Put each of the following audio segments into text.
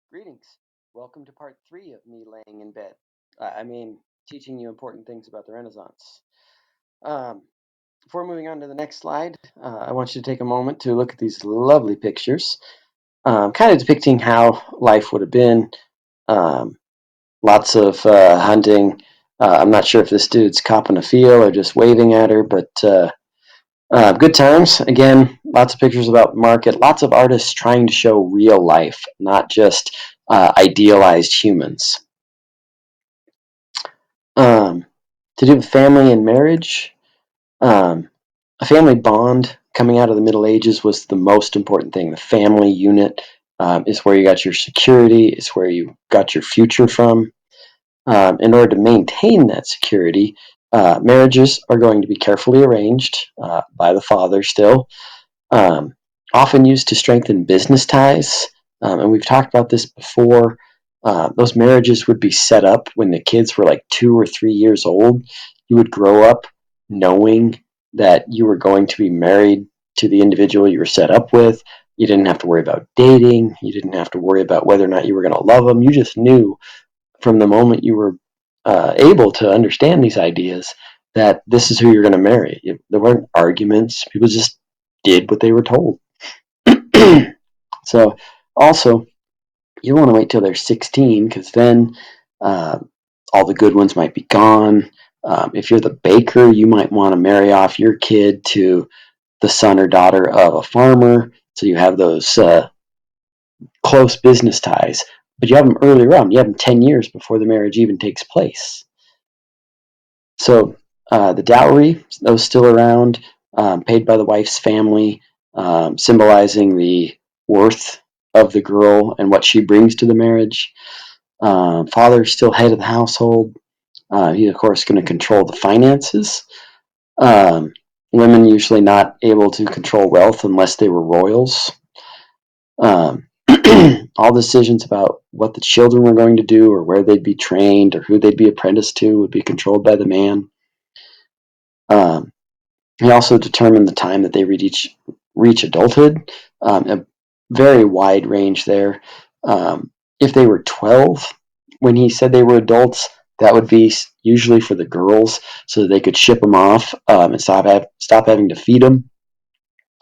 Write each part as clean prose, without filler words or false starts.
Greetings. Welcome to part 3 of me laying in bed. I mean, teaching you important things about the Renaissance. Um, Before moving on to the next slide, I want you to take a moment to look at these lovely pictures, kind of depicting how life would have been. Um, Lots of hunting. I'm not sure if this dude's copping a feel or just waving at her, but good times. Again, lots of pictures about market, lots of artists trying to show real life, not just idealized humans. Um, to do with family and marriage, um, a family bond coming out of the Middle Ages was the most important thing. The family unit is where you got your security, it's where you got your future from. In order to maintain that security, marriages are going to be carefully arranged by the father still, um, often used to strengthen business ties. And we've talked about this before. Those marriages would be set up when the kids were like 2 or 3 years old. You would grow up knowing that you were going to be married to the individual you were set up with. You didn't have to worry about dating. You didn't have to worry about whether or not you were going to love them. You just knew from the moment you were able to understand these ideas that this is who you're going to marry. There weren't arguments. People just did what they were told. So, also, you want to wait till they're 16 because then uh, all the good ones might be gone. If you're the baker, you might want to marry off your kid to the son or daughter of a farmer, so you have those close business ties. But you have them earlier on. You have them 10 years before the marriage even takes place. So the dowry, those still around, paid by the wife's family, symbolizing the worth of the girl and what she brings to the marriage. Father's still head of the household. He's, of course, going to control the finances. Um, Women usually not able to control wealth unless they were royals. Um, all decisions about what the children were going to do or where they'd be trained or who they'd be apprenticed to would be controlled by the man. Um, he also determined the time that they reach adulthood, a very wide range there. If they were 12 when he said they were adults, that would be usually for the girls so that they could ship them off and stop having to feed them.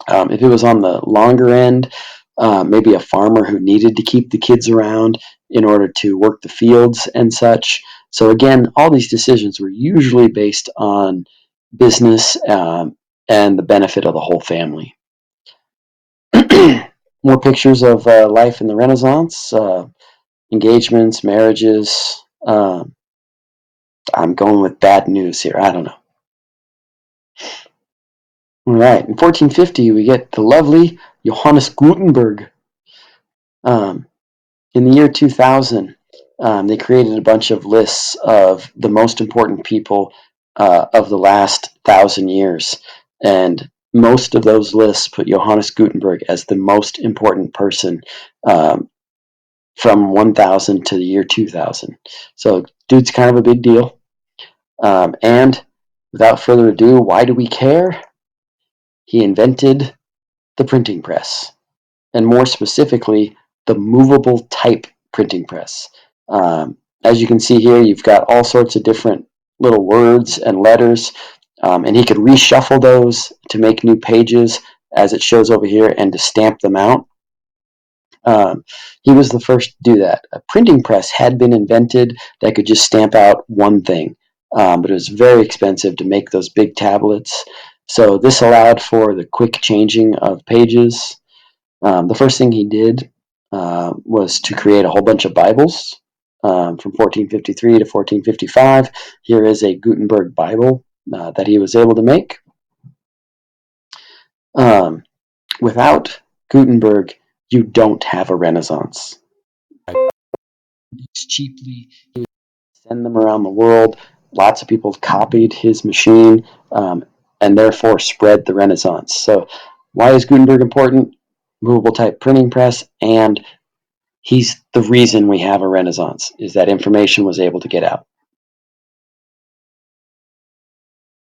If it was on the longer end, maybe a farmer who needed to keep the kids around in order to work the fields and such. So, again, all these decisions were usually based on business and the benefit of the whole family. More pictures of life in the Renaissance, engagements, marriages. I'm going with bad news here. I don't know. All right. In 1450, we get the lovely Johannes Gutenberg. In the year 2000, they created a bunch of lists of the most important people of the last 1,000 years. And most of those lists put Johannes Gutenberg as the most important person from 1000 to the year 2000. So, dude's kind of a big deal. And without further ado, why do we care? He invented the printing press, and more specifically, the movable type printing press. As you can see here, you've got all sorts of different little words and letters, and he could reshuffle those to make new pages, as it shows over here, and to stamp them out. He was the first to do that. A printing press had been invented that could just stamp out one thing, but it was very expensive to make those big tablets. So this allowed for the quick changing of pages. The first thing he did was to create a whole bunch of Bibles from 1453 to 1455. Here is a Gutenberg Bible that he was able to make. Without Gutenberg, you don't have a Renaissance. Cheaply, he would send them around the world. Lots of people copied his machine and therefore spread the Renaissance. So, why is Gutenberg important? Movable type printing press, and he's the reason we have a Renaissance, is that information was able to get out.